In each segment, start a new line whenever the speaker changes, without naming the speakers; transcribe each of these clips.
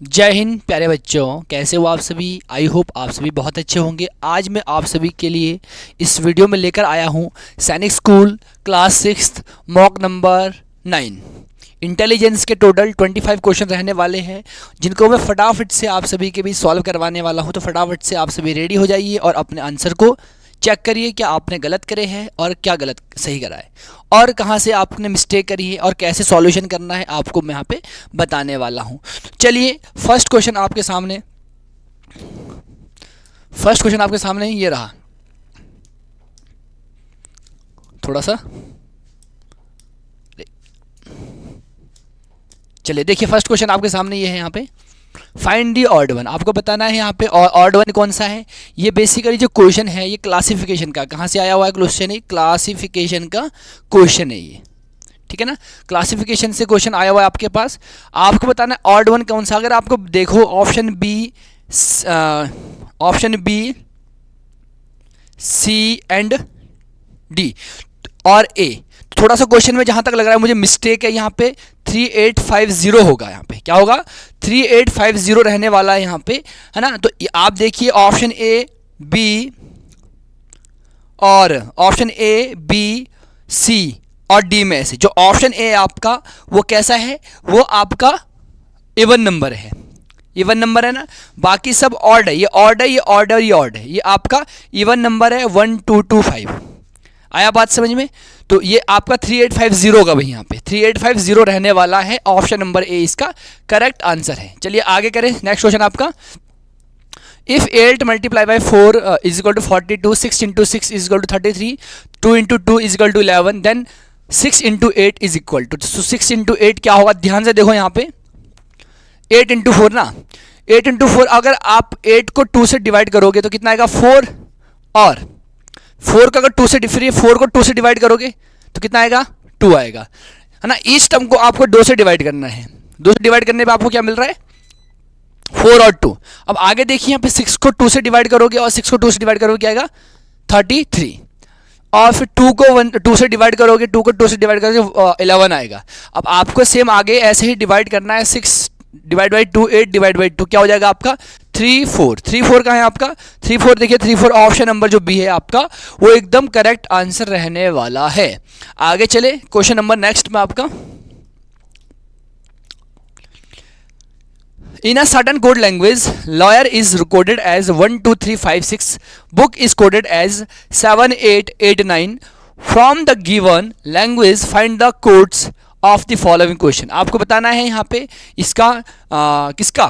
जय हिंद प्यारे बच्चों, कैसे हो आप सभी। आई होप आप सभी बहुत अच्छे होंगे। आज मैं आप सभी के लिए इस वीडियो में लेकर आया हूँ सैनिक school class 6 mock number 9। Intelligence के टोटल 25 क्वेश्चन रहने वाले हैं, जिनको मैं फटाफट से आप सभी के भी सॉल्व करवाने वाला हूँ। तो फटाफट से आप सभी रेडी हो जाइए और अपने आंसर को चेक करिए क्या आपने गलत करे हैं और क्या गलत सही करा है, और कहाँ से आपने मिस्टेक करी है और कैसे सॉल्यूशन करना है आपको मैं यहाँ पे बताने वाला हूँ। चलिए फर्स्ट क्वेश्चन आपके सामने ये रहा। थोड़ा सा चलिए देखिए, फर्स्ट क्वेश्चन आपके सामने ये है। यहाँ पे फाइंड दी ऑड वन, आपको बताना है यहाँ पे ऑड वन कौन सा है। ये बेसिकली जो क्वेश्चन है ये क्लासिफिकेशन का, कहाँ से आया हुआ है क्वेश्चन, है क्लासिफिकेशन का क्वेश्चन है ये, ठीक है ना। क्लासिफिकेशन से क्वेश्चन आया हुआ है आपके पास। आपको बताना है ऑड वन कौन सा। अगर आपको देखो option B C and D और ए, थोड़ा सा क्वेश्चन में जहां तक लग रहा है मुझे मिस्टेक है। यहाँ पे 3850 होगा, यहाँ पे क्या होगा 3850 रहने वाला है यहाँ पे, है ना। तो आप देखिए ऑप्शन ए बी सी और डी में से जो ऑप्शन ए आपका वो कैसा है, वो आपका इवन नंबर है। इवन नंबर है ना, बाकी सब ऑड है। ये ऑड है, ये ऑड है, ये ऑड है। ये आपका इवन नंबर है 1225। आया बात समझ में। तो ये आपका 3850 होगा भाई, यहाँ पे 3850 रहने वाला है। ऑप्शन नंबर ए इसका करेक्ट आंसर है। चलिए आगे करें। नेक्स्ट क्वेश्चन आपका, if 8 multiply by 4 is equal to 42, 6 into 6 is equal to 33, 2 into 2 is equal to 11, then 6 into 8 is equal to. 6 into 8 क्या होगा, ध्यान से देखो यहाँ पे 8 इंटू 4 ना, 8 इंटू 4 अगर आप 8 को 2 से डिवाइड करोगे तो कितना आएगा 4, और 4 का अगर 2 से फिर 4 को 2 से डिवाइड करोगे तो कितना आएगा 2 आएगा, है ना। इस टर्म को आपको 2 से डिवाइड करना है। 2 से डिवाइड करने पे आपको क्या मिल रहा है 4 और 2। अब आगे देखिए यहाँ पे 6 को 2 से डिवाइड करोगे और 6 को 2 से डिवाइड करोगे क्या आएगा 33, और फिर 2 को 2 से डिवाइड करोगे, 2 को 2 से डिवाइड करोगे 11 आएगा। अब आपको सेम आगे ऐसे ही डिवाइड करना है। 6 डिवाइड बाई 2, 8 डिवाइड बाई 2 क्या हो जाएगा आपका 3 4। 3 4 कहाँ है आपका 3 4, देखिए 3 4 ऑप्शन नंबर जो बी है आपका वो एकदम करेक्ट आंसर रहने वाला है। आगे चले क्वेश्चन नंबर नेक्स्ट में आपका, in a certain code language lawyer is recorded as 1 2 3 5 6, book is coded as 7 8 8 9, from the given language find the codes of the following question। आपको बताना है यहाँ पे इसका किसका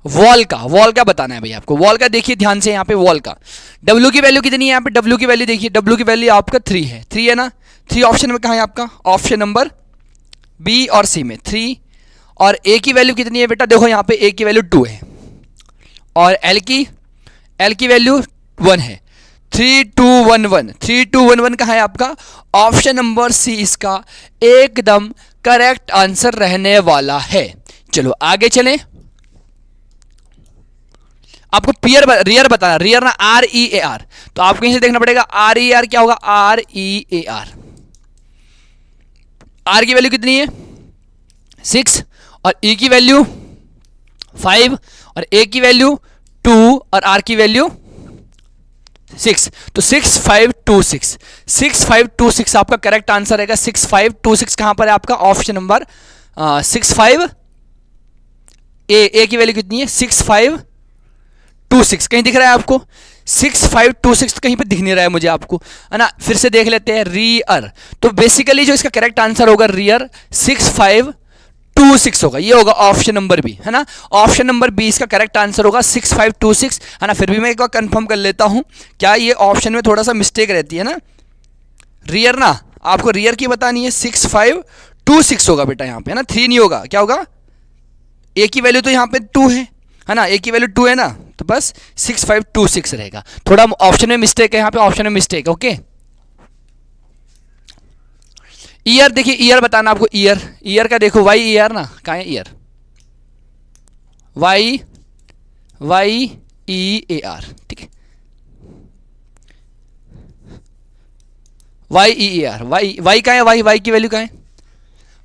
वॉल का बताना है भाई आपको। वॉल का देखिए ध्यान से, यहाँ पे वॉल का W की वैल्यू कितनी है, यहाँ पे W की वैल्यू देखिए, W की वैल्यू आपका 3 है। 3 है ना, 3 ऑप्शन में कहाँ है आपका ऑप्शन नंबर बी और सी में 3। और ए की वैल्यू कितनी है बेटा, देखो यहाँ पे ए की वैल्यू 2 है, और एल की वैल्यू 1 है। 3211, 3211 कहाँ है आपका ऑप्शन नंबर सी इसका एकदम करेक्ट आंसर रहने वाला है। चलो आगे चलें। आपको रियर बताना, रियर ना REAR, तो आपको यहीं से देखना पड़ेगा REAR क्या होगा REAR। R की वैल्यू कितनी है 6, और E की वैल्यू 5, और A की वैल्यू 2, और R की वैल्यू 6। तो 6526, 6526 आपका करेक्ट आंसर रहेगा। 6526 कहां पर है आपका ऑप्शन नंबर 65 ए की वैल्यू कितनी है 6526, कहीं दिख रहा है आपको 6526 कहीं पे दिख नहीं रहा है मुझे आपको, है ना। फिर से देख लेते हैं रियर, तो बेसिकली जो इसका करेक्ट आंसर होगा रियर 6526 होगा। ये होगा ऑप्शन नंबर बी, है ना। ऑप्शन नंबर बी इसका करेक्ट आंसर होगा 6526, है ना। फिर भी मैं एक बार कंफर्म कर लेता हूं, क्या ये ऑप्शन में थोड़ा सा मिस्टेक रहती है ना। रियर ना आपको रियर की बतानी है 6526 होगा बेटा यहाँ पे, है ना, 3 नहीं होगा। क्या होगा ए की वैल्यू तो यहाँ पे 2 है ना, ए की वैल्यू 2 है ना, तो बस 6526 रहेगा। थोड़ा ऑप्शन में मिस्टेक है यहाँ पे, ऑप्शन में मिस्टेक है। ओके, ईयर देखिए, ईयर बताना आपको। ईयर का देखो YER ना, कहाँ है ईयर YEAR, ठीक है YEAR। वाई कहाँ है, वाई की वैल्यू कहाँ है,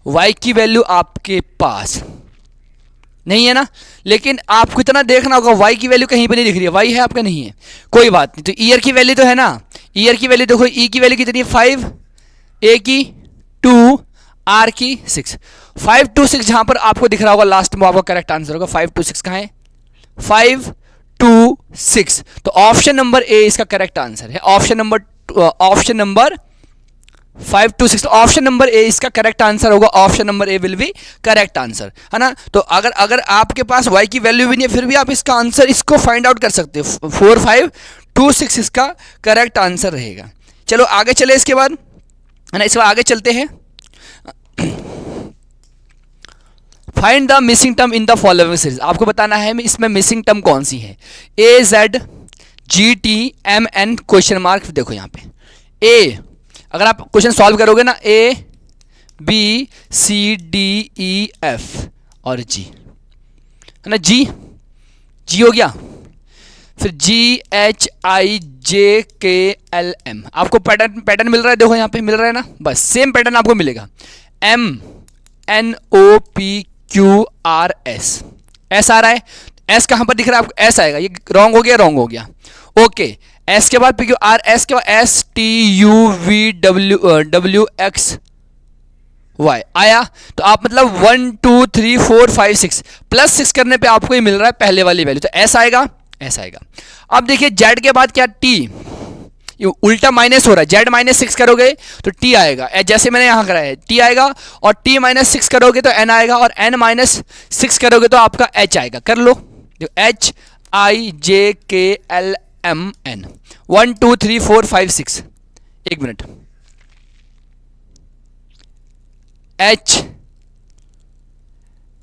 y की वैल्यू आपके पास नहीं है ना। लेकिन आपको इतना देखना होगा y की वैल्यू कहीं पे नहीं दिख रही है, y है आपका नहीं है, कोई बात नहीं। तो ईयर की वैल्यू तो है ना, ईयर की वैल्यू देखो, ई की वैल्यू कितनी है 5, ए की 2, आर की 6, 5 2 6 जहां पर आपको दिख रहा होगा लास्ट में आपका करेक्ट आंसर होगा। 5 2 6 कहाँ है, 5 2 6, तो ऑप्शन नंबर ए इसका करेक्ट आंसर है। Option number 5 2 6, option number A इसका करेक्ट आंसर होगा। Option number A will be correct answer, है ना। तो अगर आपके पास y की वैल्यू भी नहीं है फिर भी आप इसका आंसर इसको फाइंड आउट कर सकते हो। 4 5 2 6 इसका करेक्ट आंसर रहेगा। चलो आगे चले इसके बाद, है ना, इसके बाद आगे चलते हैं। Find the missing term in the following series, आपको बताना है इसमें मिसिंग टर्म कौन सी है। A Z G T M N question mark. देखो यहाँ पे ए, अगर आप क्वेश्चन सॉल्व करोगे ना, A B C D E F और जी, है ना, जी हो गया, फिर जी एच आई जे के एल एम। आपको पैटर्न मिल रहा है, देखो यहाँ पे मिल रहा है ना, बस सेम पैटर्न आपको मिलेगा। M N O P Q R S, S आ रहा है, एस कहाँ पर दिख रहा है आपको, एस आएगा, ये रॉन्ग हो गया। ओके, एस के बाद पी क्यू आर, एस के बाद S T U V W X Y आया। तो आप मतलब 1 2 3 4 5 6 प्लस 6 करने पे आपको ये मिल रहा है पहले वाली वैल्यू, तो एस आएगा, एस आएगा। अब देखिए जेड के बाद क्या, टी, ये उल्टा माइनस हो रहा है, जेड -6 करोगे तो टी आएगा, जैसे मैंने यहां करा है टी आएगा, और टी -6 करोगे तो एन आएगा, और एन -6 करोगे तो आपका एच आएगा। कर लो, एच आई जे के एल एम एन, 1 2 3 4 5 6, एक मिनट, एच,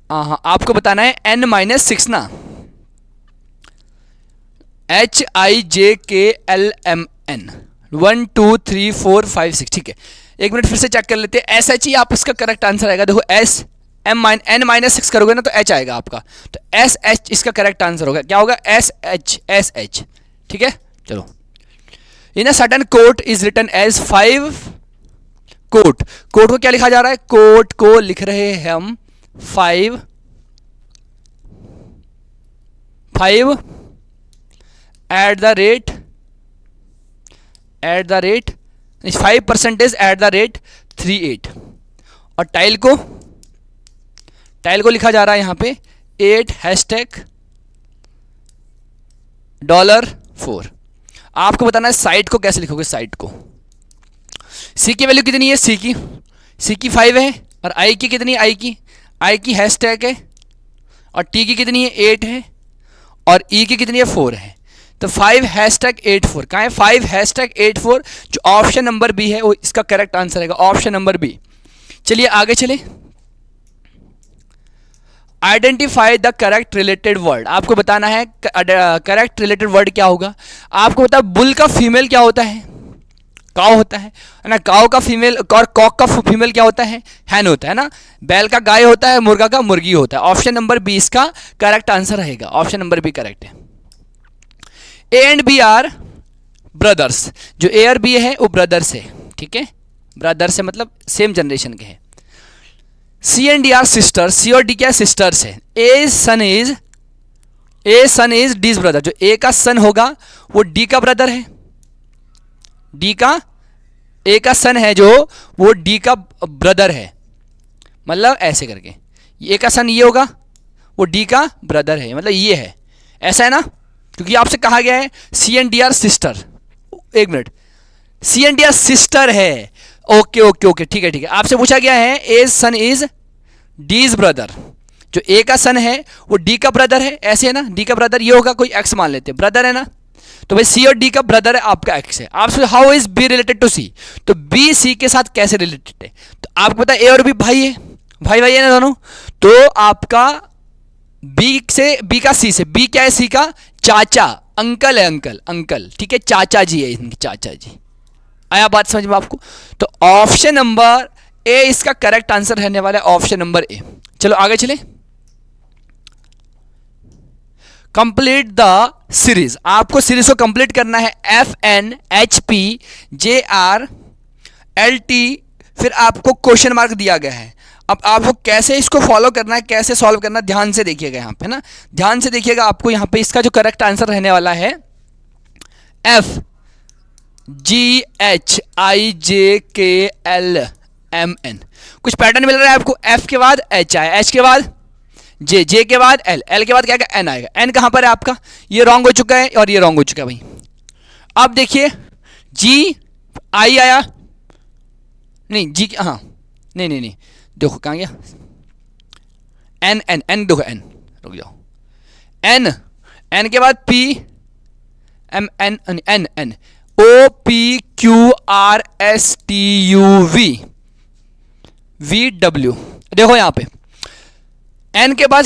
हाँ आपको बताना है n -6 ना, एच आई जे के एल एम एन, 1 2 3 4 5 6, ठीक है। एक मिनट फिर से चेक कर लेते हैं, एस एच ही आप इसका करेक्ट आंसर आएगा। देखो एस एन -6 करोगे ना तो एच आएगा आपका, तो एस एच इसका करेक्ट आंसर होगा। क्या होगा, एस एच, ठीक है। चलो, in a certain code is written as 5, code को क्या लिखा जा रहा है, कोट को लिख रहे हैं हम 5 at the rate 5% at the rate 38, और टाइल को लिखा जा रहा है यहां पे 8 $4। आपको बताना है साइट को कैसे लिखोगे, साइट को, सी की वैल्यू कितनी है, सी की 5 है, और आई की कितनी है, आई की हैशटैग है, और टी की कितनी है 8 है, और ई की कितनी है 4 है। तो 5#84 कहाँ है, 5#84, जो ऑप्शन नंबर बी है वो इसका करेक्ट आंसर है, ऑप्शन नंबर बी। चलिए आगे चले, identify the correct related word. आपको बताना है करेक्ट रिलेटेड वर्ड क्या होगा। आपको पता है बुल का फीमेल क्या होता है, काउ होता है ना, काउ का फीमेल, और कॉक का फीमेल क्या होता है, हैन होता है ना, बैल का गाय होता है, मुर्गा का मुर्गी होता है। ऑप्शन नंबर बी इसका करेक्ट आंसर रहेगा, ऑप्शन नंबर बी करेक्ट है। A and B are brothers, जो ए और बी है वो ब्रदर्स है, ठीक है, ब्रदर्स है मतलब सेम जनरेशन के हैं। सी एंड डी आर सिस्टर्स, सी और डी क्या सिस्टर्स है। ए सन इज डीज ब्रदर, जो ए का सन होगा वो डी का ब्रदर है, ए का सन है जो वो डी का ब्रदर है, मतलब ऐसे करके ए का सन ये होगा, वो डी का ब्रदर है, मतलब ये है, ऐसा है ना, क्योंकि आपसे कहा गया है C and D are sister. एक minute, C and D are sister है, ओके ठीक है, आपसे पूछा गया है ए सन इज डीज ब्रदर, जो ए का सन है वो डी का ब्रदर है, ऐसे है ना, डी का ब्रदर ये होगा, कोई एक्स मान लेते हैं, ब्रदर है ना, तो भाई सी और डी का ब्रदर है आपका एक्स है। आपसे how is B related to C, तो बी सी के साथ कैसे रिलेटेड है, तो आपको पता है ए और बी भाई है, भाई है ना दोनों, तो आपका बी का सी से, बी क्या है, सी का चाचा, अंकल है, अंकल, ठीक है, चाचा जी है इनके, चाचा जी। आया बात समझ में आपको, तो ऑप्शन नंबर ए इसका करेक्ट आंसर रहने वाला है, ऑप्शन नंबर ए। चलो आगे चले, कंप्लीट द सीरीज, आपको सीरीज को कंप्लीट करना है, FN HP JR LT, फिर आपको क्वेश्चन मार्क दिया गया है, अब आपको कैसे इसको फॉलो करना है, कैसे सॉल्व करना है, ध्यान से देखिएगा यहाँ पे ना, ध्यान से देखिएगा। आपको यहाँ पे इसका जो करेक्ट आंसर रहने वाला है F G H I J K L M N। कुछ पैटर्न मिल रहा है आपको, F के बाद H आया, H के बाद J, J के बाद L, L के बाद क्या आएगा N आएगा। N कहाँ पर है आपका, ये रॉन्ग हो चुका है और ये रॉन्ग हो चुका है भाई। अब देखिए G I आया, नहीं G, हाँ नहीं नहीं नहीं, देखो कहाँ गया, N N N, देखो N, रुक जाओ, N, N के बाद P M N N N O P Q R S T U V V W। देखो यहाँ पे N के बाद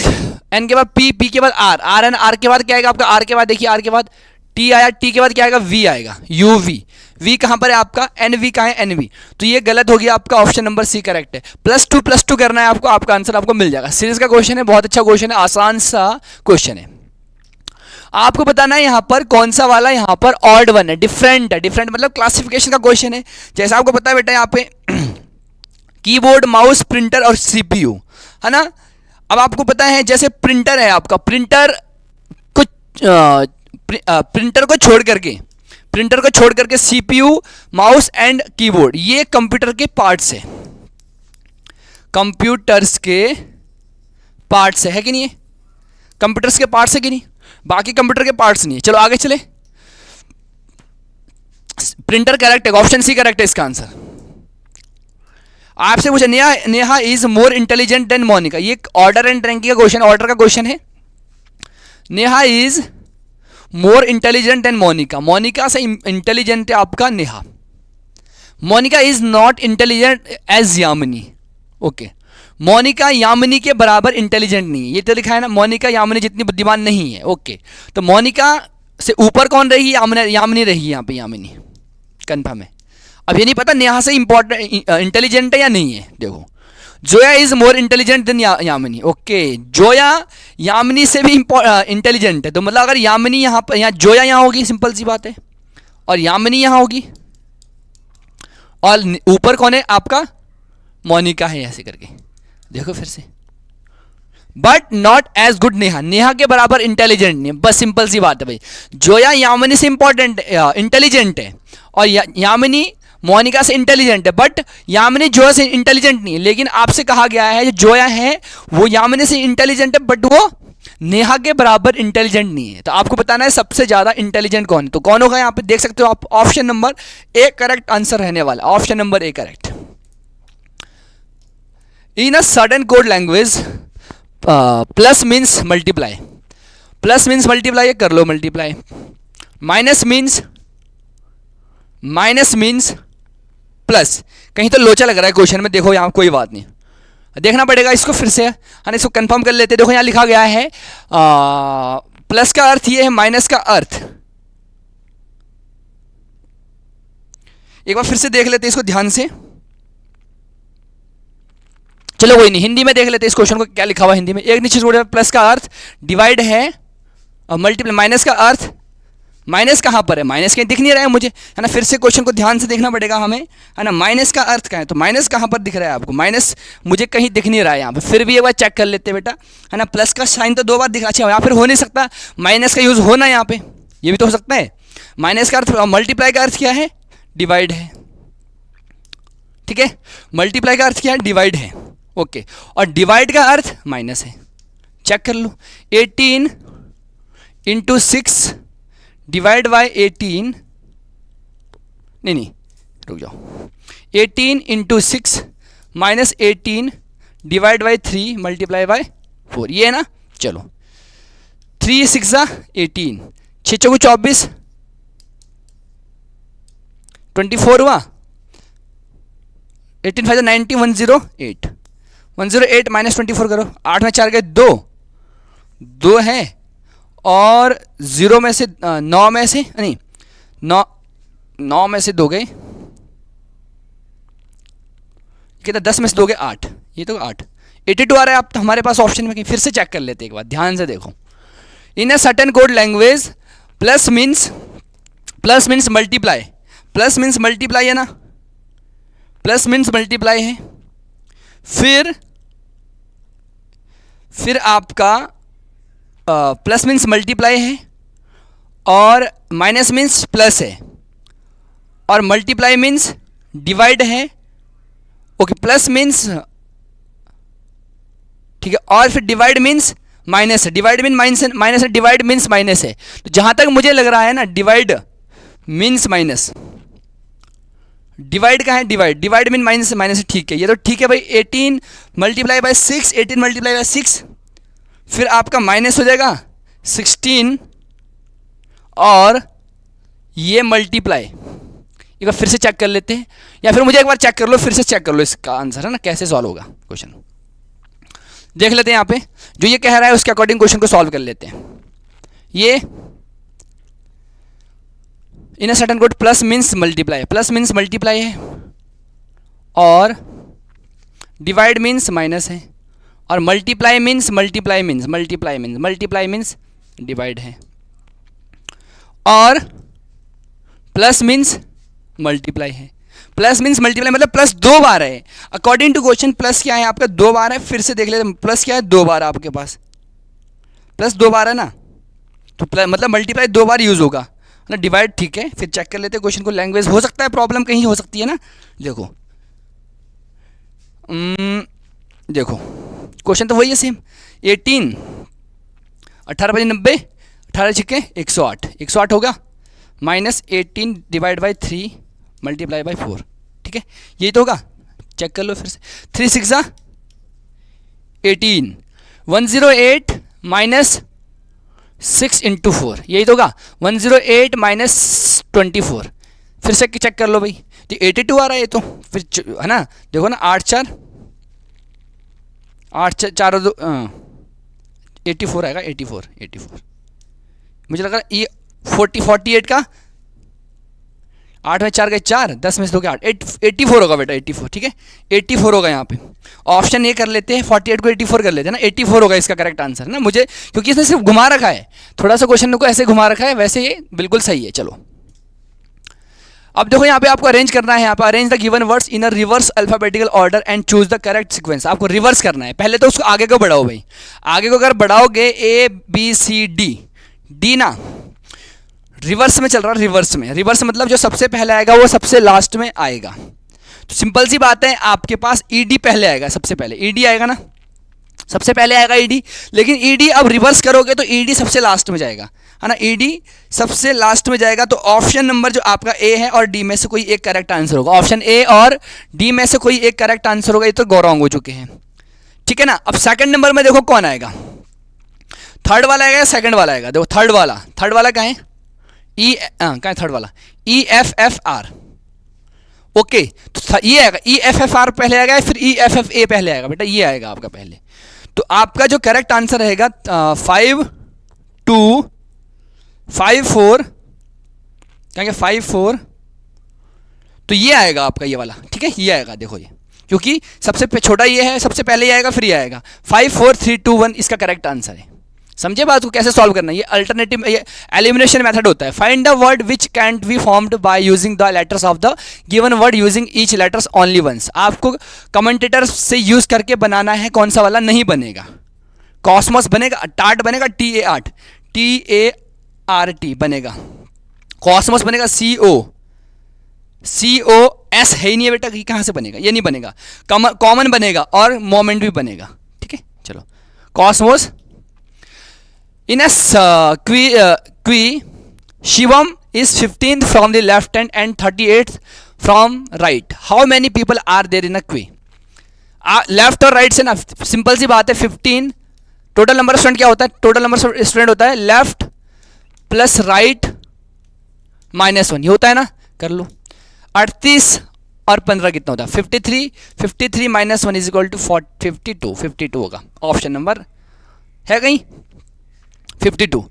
P, P के बाद R, R N, R के बाद क्या आएगा आपका, R के बाद देखिए R के बाद T आया, T के बाद क्या आएगा V आएगा, U V। V कहाँ पर है आपका, N V कहाँ है, N V। तो ये गलत हो गया आपका, ऑप्शन नंबर सी करेक्ट है। +2 करना है आपको, आपका आंसर आपको मिल जाएगा। सीरीज का क्वेश्चन है, बहुत अच्छा क्वेश्चन है, आसान सा क्वेश्चन है। आपको बताना है यहाँ पर कौन सा वाला यहाँ पर ऑड वन है, डिफरेंट है, डिफरेंट मतलब क्लासिफिकेशन का क्वेश्चन है। जैसा आपको पता है बेटा यहाँ पे कीबोर्ड, माउस, प्रिंटर और सीपीयू है ना। अब आपको पता है जैसे प्रिंटर है आपका, प्रिंटर को छोड़ करके सीपीयू, माउस एंड कीबोर्ड ये कंप्यूटर के पार्ट्स है, कंप्यूटर्स के पार्ट्स है कि नहीं है, कंप्यूटर्स के पार्ट्स है कि नहीं, बाकी कंप्यूटर के पार्ट्स नहीं है। चलो आगे चले, प्रिंटर करेक्ट है, ऑप्शन सी करेक्ट है इसका आंसर। आपसे पूछा Neha is more intelligent than Monica, ये ऑर्डर एंड रैंकिंग का क्वेश्चन, ऑर्डर का क्वेश्चन है। Neha is more intelligent than Monica, Monica से इंटेलिजेंट है आपका Neha. Monica is not intelligent as Yamini, okay. Monica Yamini के बराबर इंटेलिजेंट नहीं है, ये तो लिखा है ना, मोनिका यामिनी जितनी बुद्धिमान नहीं है, ओके। तो मोनिका से ऊपर कौन रही है, यामिनी रही है यहाँ पे, यामिनी कंफर्म है। अब ये नहीं पता नेहा से इंटेलिजेंट है या नहीं है। देखो Zoya is more intelligent then Yamini, okay. Zoya Yamini से भी इंटेलिजेंट है, तो मतलब अगर यामिनी यहाँ पर, यहाँ जोया यहाँ होगी, सिंपल सी बात है, और यामिनी यहाँ होगी, और ऊपर कौन है आपका, मोनिका है, ऐसे करके देखो फिर से। But not as good Neha, Neha के बराबर इंटेलिजेंट नहीं है, बस सिंपल सी बात है भाई। जोया यामिनी से इंटेलिजेंट है, और यामिनी मोनिका से इंटेलिजेंट है, बट यामिनी जोया से इंटेलिजेंट नहीं है। लेकिन आपसे कहा गया है जो जोया है वो यामिनी से इंटेलिजेंट है, बट वो नेहा के बराबर इंटेलिजेंट नहीं है। तो आपको बताना है सबसे ज्यादा इंटेलिजेंट कौन है, तो कौन होगा यहाँ पे देख सकते हो आप, option number A correct answer रहने वाला, option number A correct. In a sudden code language plus means multiply, plus means multiply कर लो, मल्टीप्लाई। माइनस मीन्स प्लस, कहीं तो लोचा लग रहा है क्वेश्चन में, देखो यहाँ कोई बात नहीं, देखना पड़ेगा इसको फिर से, है ना, इसको कंफर्म कर लेते। देखो यहाँ लिखा गया है प्लस का अर्थ ये है, माइनस का अर्थ, एक बार फिर से देख लेते इसको ध्यान से। चलो कोई नहीं, हिंदी में देख लेते इस क्वेश्चन को क्या लिखा हुआ हिंदी में। एक नीचे छोड़, प्लस का अर्थ डिवाइड है और मल्टीप्लाई, माइनस का अर्थ, माइनस कहाँ पर है, माइनस कहीं दिख नहीं रहा है मुझे, है ना, फिर से क्वेश्चन को ध्यान से देखना पड़ेगा हमें, है ना। माइनस का अर्थ कहाँ है, तो माइनस कहाँ पर दिख रहा है आपको, माइनस मुझे कहीं दिख नहीं रहा है यहाँ पे, फिर भी एक बार चेक कर लेते बेटा, है ना। प्लस का साइन तो 2 बार दिख रहा है, अच्छा यहाँ फिर हो नहीं सकता माइनस का यूज़ होना यहाँ पे, ये भी तो हो सकता है। माइनस का अर्थ, मल्टीप्लाई का अर्थ क्या है, डिवाइड है, ठीक है। मल्टीप्लाई का अर्थ क्या है, डिवाइड है, ओके। और डिवाइड का अर्थ माइनस है, चेक कर लो। 18 × 6 डिवाइड बाय 18, नहीं रुक जाओ, 18 × 6 minus 18 divide by 3 multiply by 4, ये है ना। चलो 3 × 6 = 18, 6 × 4 = 24, 24 हुआ, 18 × 5 = 90, 108, 108 माइनस 24 करो, 8 में 4 गए 2 है, और 0 में से 9 में से नहीं 9 में से 2 गए, कितना 10 में से 2 गए 8, ये तो 8, 82 आ रहा है आप हमारे पास ऑप्शन में, कहीं फिर से चेक कर लेते एक बार ध्यान से देखो। In a certain code language plus means multiply, plus means multiply है ना, प्लस मीन्स मल्टीप्लाई है, फिर फिर आपका प्लस मीन्स मल्टीप्लाई है, और माइनस मीन्स प्लस है, और मल्टीप्लाई मीन्स डिवाइड है। ओके, प्लस मीन्स ठीक है, और फिर डिवाइड मीन्स माइनस है, डिवाइड मीन माइनस है, डिवाइड मीन्स माइनस है। तो जहां तक मुझे लग रहा है ना, डिवाइड मीन्स माइनस, डिवाइड का है, डिवाइड मीन माइनस है, ठीक है, ये तो ठीक है भाई। 18 मल्टीप्लाई बाय 6, 18 मल्टीप्लाई बाय 6, फिर आपका माइनस हो जाएगा 16, और ये मल्टीप्लाई, एक बार फिर से चेक कर लेते हैं, या फिर मुझे एक बार चेक कर लो, फिर से चेक कर लो इसका आंसर है ना, कैसे सॉल्व होगा क्वेश्चन। देख लेते हैं यहाँ पे जो ये कह रहा है उसके अकॉर्डिंग क्वेश्चन को सॉल्व कर लेते हैं। ये in a certain code plus means multiply, plus means multiply है, और डिवाइड मीन्स माइनस है, और मल्टीप्लाई मीन्स डिवाइड है, और प्लस मीन्स मल्टीप्लाई है। प्लस मीन्स मल्टीप्लाई मतलब प्लस 2 बार है। अकॉर्डिंग टू क्वेश्चन प्लस क्या है आपका 2 बार है। फिर से देख लेते हैं, प्लस क्या है 2 बार आपके पास, प्लस 2 बार है ना, तो मतलब मल्टीप्लाई 2 बार यूज होगा ना, डिवाइड ठीक है। फिर चेक कर लेते हैं क्वेश्चन को, लैंग्वेज हो सकता है प्रॉब्लम कहीं हो सकती है ना। देखो देखो क्वेश्चन तो वही है सेम, 18 18 5 90, 18 छिक्के 108, 108 होगा, minus 18 divide by 3 multiply by 4, ठीक है, यही तो होगा। चेक कर लो फिर से, 3 6 18, 108 माइनस 6 इंटू 4, यही तो होगा, 108 माइनस 24। फिर से चेक कर लो भाई, तो 82 आ रहा है ये तो, फिर है ना, देखो ना 8 4 4 2 84 आएगा, 84 मुझे लगा ये 48 का 8 में 4 गए 4, 10 में से 2 के 8, 84 होगा बेटा, 84 ठीक है, 84 होगा यहाँ पे। ऑप्शन ये कर लेते हैं, 48 को 84 कर लेते हैं ना, 84 होगा इसका करेक्ट आंसर ना, मुझे क्योंकि इसने सिर्फ घुमा रखा है, थोड़ा सा क्वेश्चन को ऐसे घुमा रखा है, वैसे ये बिल्कुल सही है। चलो अब देखो यहाँ पे आपको अरेंज करना है, यहाँ पे arrange the given words in a reverse alphabetical order and choose the correct sequence. आपको रिवर्स करना है, पहले तो उसको आगे को बढ़ाओ भाई, आगे को अगर बढ़ाओगे ABCD, डी ना रिवर्स में चल रहा है, रिवर्स मतलब जो सबसे पहले आएगा वो सबसे लास्ट में आएगा। तो सिंपल सी बात है, आपके पास ED पहले आएगा, सबसे पहले ED आएगा ना, सबसे पहले आएगा ED, लेकिन ED अब रिवर्स करोगे तो ED सबसे लास्ट में जाएगा, है ना, ED सबसे लास्ट में जाएगा। तो ऑप्शन नंबर जो आपका A है और D में से कोई एक करेक्ट आंसर होगा, ऑप्शन A और D में से कोई एक करेक्ट आंसर होगा, ये तो गौरंग हो चुके हैं, ठीक है ना। अब सेकंड नंबर में देखो कौन आएगा, थर्ड वाला आएगा या सेकंड वाला आएगा, देखो थर्ड वाला कहाँ है, कहाँ है थर्ड वाला, EFFR, ओके, तो ये आएगा EFFR पहले आएगा, फिर EFFA पहले आएगा बेटा, ये आएगा आपका पहले। तो आपका जो करेक्ट आंसर रहेगा 5 2 5 4, क्या 5 4, तो ये आएगा आपका ये वाला, ठीक है, ये आएगा, देखो ये क्योंकि सबसे छोटा ये है, सबसे पहले ये आएगा, फिर ये आएगा, 5 4 3 2 1 इसका करेक्ट आंसर है। समझे बात को, कैसे सॉल्व करना है, ये अल्टरनेटिव ये एलिमिनेशन मेथड होता है। Find the word which can't be formed by using the letters of the given word using each letters only once. आपको कमेंटेटर से यूज करके बनाना है, कौन सा वाला नहीं बनेगा, कॉस्मोस बनेगा, टार्ट बनेगा, TART बनेगा, कॉस्मोस बनेगा, COS है ही नहीं है बेटा, कहाँ से बनेगा, ये नहीं बनेगा, कॉमन बनेगा, और मोमेंट भी बनेगा, ठीक है। चलो Cosmos in a queue, Shivam is 15th from the left hand and 38th from right. How many people are there in a queue? Left और राइट से ना सिंपल सी बात है, 15 टोटल नंबर ऑफ स्टूडेंट क्या होता है, टोटल नंबर ऑफ स्टूडेंट होता है लेफ्ट प्लस राइट -1, ये होता है ना, कर लो। 38 और 15 कितना होता है, 53, 53 -1 इज इक्वल टू 52 होगा, ऑप्शन नंबर है कहीं 52,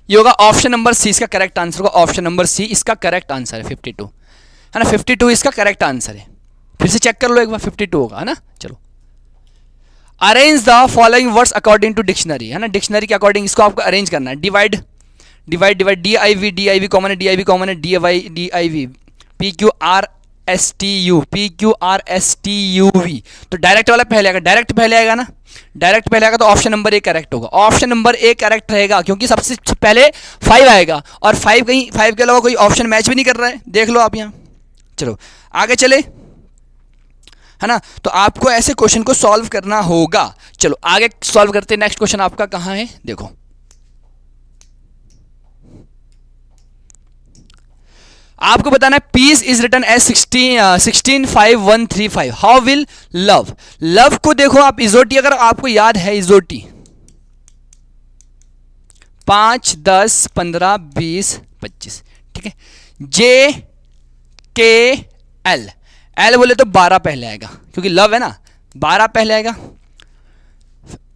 ये होगा ऑप्शन नंबर सी, इसका करेक्ट आंसर होगा ऑप्शन नंबर सी, इसका करेक्ट आंसर है 52, है ना, 52 इसका करेक्ट आंसर है। फिर से चेक कर लो एक बार, 52 होगा, है ना। चलो arrange the following words according to dictionary, है ना, डिक्शनरी के अकॉर्डिंग इसको आपको अरेंज करना है। डिवाइड DIV कॉमन है, DIV कॉमन है, DIV PQR PQRSTU, PQRSTUV, तो डायरेक्ट वाला पहले आएगा, डायरेक्ट पहले आएगा ना, डायरेक्ट पहले आएगा तो ऑप्शन नंबर ए करेक्ट होगा, ऑप्शन नंबर ए करेक्ट रहेगा क्योंकि सबसे पहले 5 आएगा और 5 कहीं 5 के अलावा कोई ऑप्शन मैच भी नहीं कर रहा है, देख लो आप यहाँ। चलो आगे चले, है ना, तो आपको ऐसे क्वेश्चन को सॉल्व करना होगा। चलो आगे सॉल्व करते हैं। नेक्स्ट क्वेश्चन आपका कहाँ है, देखो आपको बताना है peace is written as 165135, how will love, love को देखो आप इजोटी, अगर आपको याद है इजोटी 5 10 15 20 25, ठीक है, जे के एल, एल बोले तो 12 पहले आएगा क्योंकि लव है ना, 12 पहले आएगा,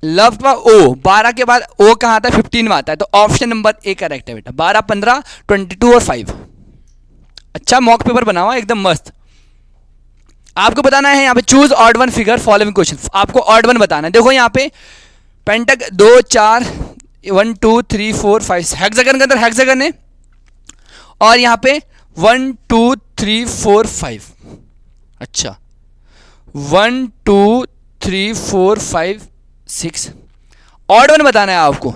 लव का ओ 12 के बाद ओ कहाँ आता है 15 में आता है, तो ऑप्शन नंबर ए करेक्ट है बेटा, 12 15 22 और 5। अच्छा मॉक पेपर बना हुआ एकदम मस्त। आपको बताना है यहाँ पे choose odd one figure following question, आपको ऑड वन बताना है। देखो यहाँ पे पेंटक 2 4 1 2 3 4 5 हेक्सागन के अंदर हेक्सागन है और यहाँ पे 1 2 3 4 5, अच्छा 1 2 3 4 5 6, ऑड वन बताना है आपको।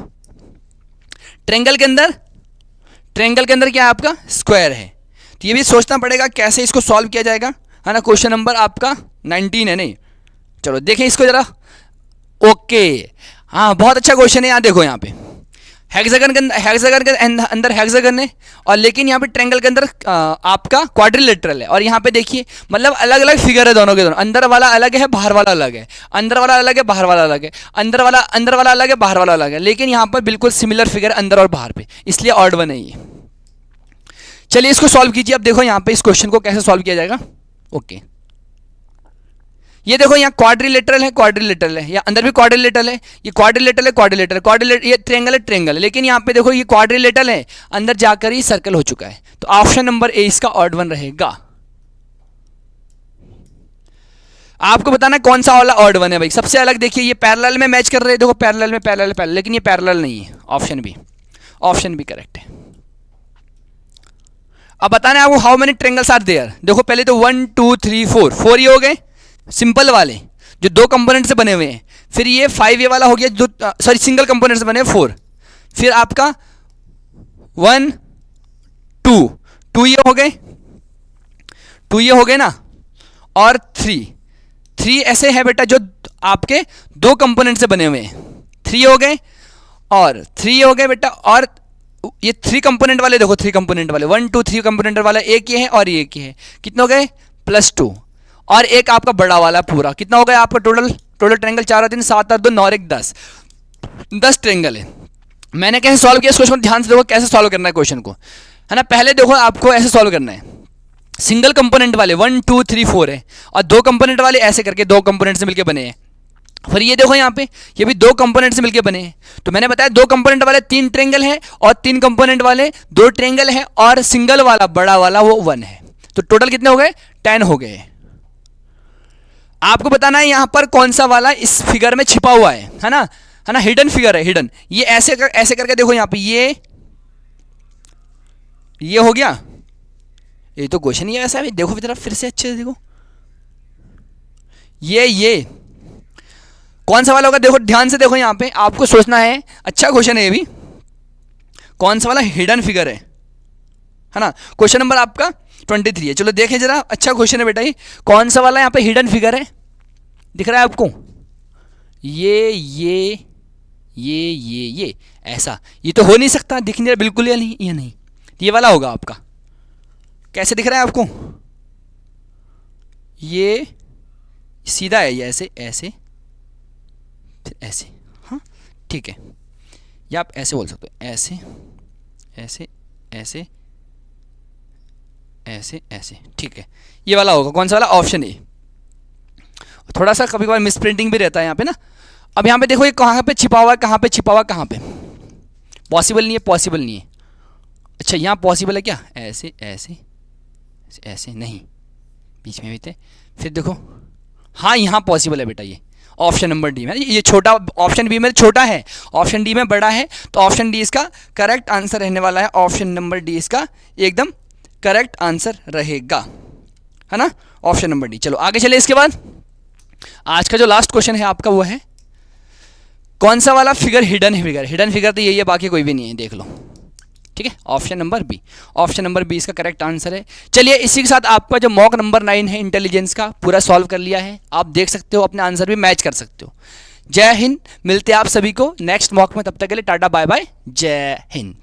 ट्रायंगल के अंदर क्या है आपका स्क्वायर है, तो ये भी सोचना पड़ेगा कैसे इसको सॉल्व किया जाएगा, है ना। क्वेश्चन नंबर आपका 19 है नहीं, चलो देखें इसको जरा। ओके हाँ बहुत अच्छा क्वेश्चन है। यहाँ देखो यहाँ पे हेक्सागन के अंदर हेक्सागन है और लेकिन यहाँ पे ट्रायंगल के अंदर आपका क्वाड्रिलेटरल है और यहाँ पे देखिए मतलब अलग अलग फिगर है दोनों के दोनों, अंदर वाला अलग है बाहर वाला अलग है, अंदर वाला अलग है बाहर वाला अलग है, अंदर वाला अलग है बाहर वाला अलग है, लेकिन यहाँ पर बिल्कुल सिमिलर फिगर अंदर और बाहर पे, इसलिए ऑड वन है ये। चलिए इसको सॉल्व कीजिए। अब देखो यहाँ पे इस क्वेश्चन को कैसे सॉल्व किया जाएगा। ओके ये देखो यहाँ क्वाड्रिलेटरल है, या अंदर भी क्वाड्रिलेटरल है, ये क्वाड्रिलेटरल ये ट्रायंगल है, लेकिन यहाँ पे देखो ये क्वाड्रिलेटरल है, अंदर जाकर ही सर्कल हो चुका है, तो ऑप्शन नंबर ए इसका ऑड वन रहेगा। आपको बताना कौन सा वाला ऑड वन है भाई। सबसे अलग देखिए ये पैरेलल में मैच कर रहे हैं, देखो पैरेलल में पैरेलल, लेकिन ये पैरेलल नहीं है, ऑप्शन बी करेक्ट है। अब बताना है आपको how many triangles are there. देखो पहले तो 1 2 3 4 ये हो गए सिंपल वाले जो 2 कंपोनेंट से बने हुए हैं, फिर ये 5 ये वाला हो गया जो सॉरी सिंगल कंपोनेंट से बने 4, फिर आपका 1 2 ये हो गए ना, और 3 ऐसे है बेटा जो आपके 2 कंपोनेंट से बने हुए हैं, 3 हो गए और 3 हो गए बेटा, और ये 3 कंपोनेंट वाले देखो 3 कंपोनेंट वाले 1 2 3 कंपोनेंट वाला एक ये है और ये एक ये है, कितने हो गए +2, और एक आपका बड़ा वाला पूरा कितना हो गया आपका टोटल ट्रायंगल 4 और 3 7 और 2 9 और 1 10 ट्रायंगल है। मैंने कैसे सॉल्व किया इस क्वेश्चन को ध्यान से देखो, कैसे सॉल्व करना है क्वेश्चन को, है ना। पहले देखो आपको ऐसे सॉल्व करना है, सिंगल कंपोनेंट वाले 1 2 3 4 है और 2 कंपोनेंट वाले ऐसे करके 2 कंपोनेंट से मिलकर बने हैं, फिर ये देखो यहाँ पे ये भी 2 कंपोनेंट से मिलकर बने हैं, तो मैंने बताया 2 कंपोनेंट वाले 3 ट्रायंगल है और 3 कंपोनेंट वाले 2 ट्रायंगल है और सिंगल वाला बड़ा वाला वो 1 है, तो टोटल कितने हो गए 10 हो गए। आपको बताना है यहाँ पर कौन सा वाला इस फिगर में छिपा हुआ है ना, हिडन फिगर है, हिडन। ये ऐसे करके देखो यहाँ पे ये हो गया, ये तो क्वेश्चन ही ऐसा है, देखो जरा फिर से अच्छे से देखो, ये कौन सा वाला होगा, देखो ध्यान से देखो यहाँ पे आपको सोचना है, अच्छा क्वेश्चन है ये भी, कौन सा वाला हिडन फिगर है ना। क्वेश्चन नंबर आपका 23 है, चलो देखें जरा, अच्छा क्वेश्चन है बेटा ये, कौन सा वाला यहाँ पे हिडन फिगर है दिख रहा है आपको, ये ऐसा, ये तो हो नहीं सकता, दिख नहीं रहा बिल्कुल, या नहीं, ये नहीं, ये वाला होगा आपका, कैसे दिख रहा है आपको, ये सीधा है, ये ऐसे फिर ऐसे, हाँ ठीक है, या आप ऐसे बोल सकते हो, ऐसे ठीक है, ये वाला होगा, कौन सा वाला, ऑप्शन ए। थोड़ा सा कभी कभार मिस प्रिंटिंग भी रहता है यहाँ पे ना। अब यहाँ पे देखो ये कहाँ पे छिपा हुआ है, कहाँ पे पॉसिबल नहीं है, अच्छा यहाँ पॉसिबल है क्या, ऐसे नहीं, बीच में भी थे, फिर देखो हाँ यहाँ पॉसिबल है बेटा, ये ऑप्शन नंबर डी में, ये छोटा ऑप्शन बी में छोटा है, ऑप्शन डी में बड़ा है, तो ऑप्शन डी इसका करेक्ट आंसर रहने वाला है, ऑप्शन नंबर डी इसका एकदम करेक्ट आंसर रहेगा, है ना, ऑप्शन नंबर डी। चलो आगे चले। इसके बाद आज का जो लास्ट क्वेश्चन है आपका वो है कौन सा वाला figure hidden figure. Hidden figure तो यही है, बाकी कोई भी नहीं है, देख लो। ठीक है, option number B. Option number B इसका करेक्ट आंसर है। चलिए इसी के साथ आपका जो मॉक नंबर 9 है इंटेलिजेंस का पूरा सॉल्व कर लिया है। आप देख सकते हो, अपने आंसर भी मैच कर सकते हो। जय हिंद, मिलते हैं आप सभी को नेक्स्ट मॉक में। तब तक के लिए टाटा बाय बाय, जय हिंद।